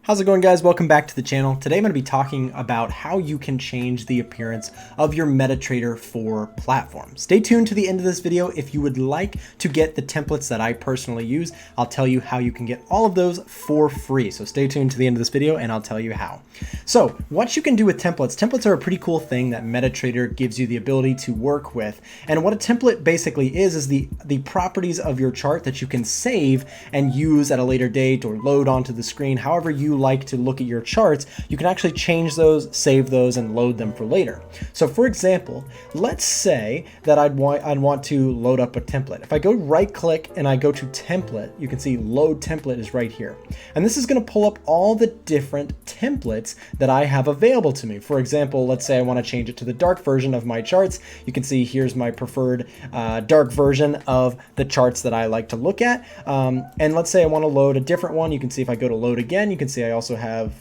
How's it going, guys? Welcome back to the channel. Today I'm going to be talking about how you can change the appearance of your Metatrader 4 platform. Stay tuned to the end of this video. If you would like to get the templates that I personally use, I'll tell you how you can get all of those for free. So stay tuned to the end of this video and I'll tell you how. So what you can do with templates are a pretty cool thing that Metatrader gives you the ability to work with. And what a template basically is the properties of your chart that you can save and use at a later date or load onto the screen. However you like to look at your charts, you can actually change those, save those, and load them for later. So for example, let's say that I'd want to load up a template. If I go right click and I go to template, you can see load template is right here. And this is going to pull up all the different templates that I have available to me. For example, let's say I want to change it to the dark version of my charts. You can see here's my preferred dark version of the charts that I like to look at. And let's say I want to load a different one. You can see if I go to load again, you can see I also have,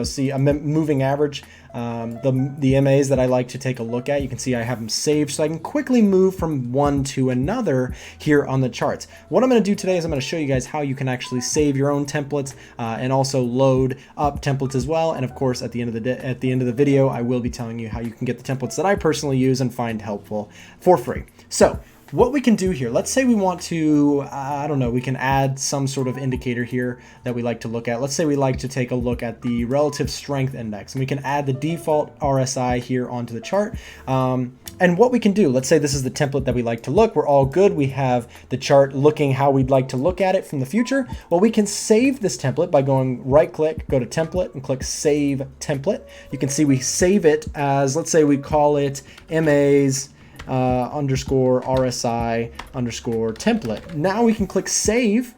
see a moving average, the MAs that I like to take a look at. You can see I have them saved so I can quickly move from one to another here on the charts. What I'm going to do today is I'm going to show you guys how you can actually save your own templates and also load up templates as well. And of course, at the end of the video, I will be telling you how you can get the templates that I personally use and find helpful for free. So what we can do here, let's say we want to, I don't know, we can add some sort of indicator here that we like to look at. Let's say we like to take a look at the relative strength index, and we can add the default RSI here onto the chart. And what we can do, let's say this is the template that we like to look. We're all good. We have the chart looking how we'd like to look at it from the future. Well, we can save this template by going right click, go to template, and click save template. You can see we save it as, let's say we call it MAs underscore RSI underscore template. Now we can click save,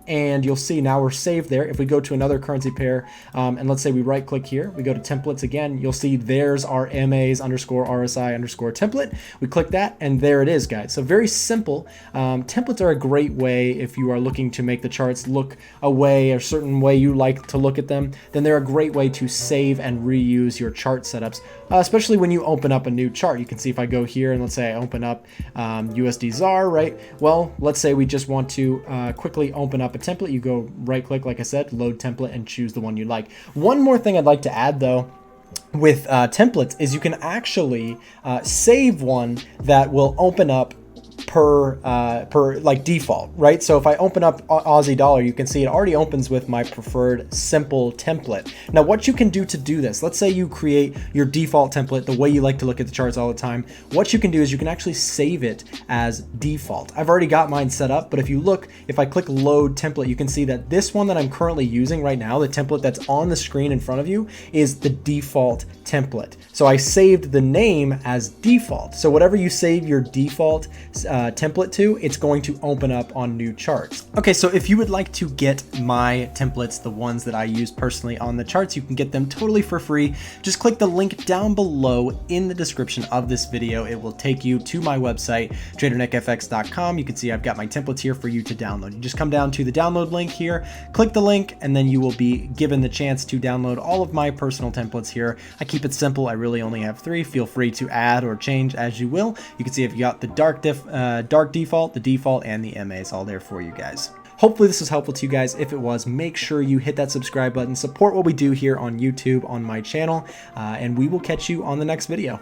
and you'll see now we're saved there. If we go to another currency pair, and let's say we right click here, we go to templates again, you'll see there's our MAs underscore RSI underscore template. We click that and there it is, guys. So very simple. Templates are a great way if you are looking to make the charts look a certain way you like to look at them. Then they're a great way to save and reuse your chart setups, especially when you open up a new chart. You can see if I go here and let's say I open up USD ZAR, right? Well, let's say we just want to quickly open up a template. You go right click, like I said, load template, and choose the one you like. One more thing I'd like to add though with templates is you can actually save one that will open up per like default, right? So if I open up Aussie dollar, you can see it already opens with my preferred simple template. Now what you can do to do this, let's say you create your default template the way you like to look at the charts all the time. What you can do is you can actually save it as default. I've already got mine set up, but if I click load template, you can see that this one that I'm currently using right now, the template that's on the screen in front of you, is the default template. So I saved the name as default. So whatever you save your default template to, it's going to open up on new charts. Okay, so if you would like to get my templates, the ones that I use personally on the charts, you can get them totally for free. Just click the link down below in the description of this video. It will take you to my website, tradernickfx.com. You can see I've got my templates here for you to download. You just come down to the download link here, click the link, and then you will be given the chance to download all of my personal templates here. I keep it simple. I really only have 3. Feel free to add or change as you will. You can see I've got the dark default, the default, and the MAs all there for you guys. Hopefully this was helpful to you guys. If it was, make sure you hit that subscribe button, support what we do here on YouTube on my channel, and we will catch you on the next video.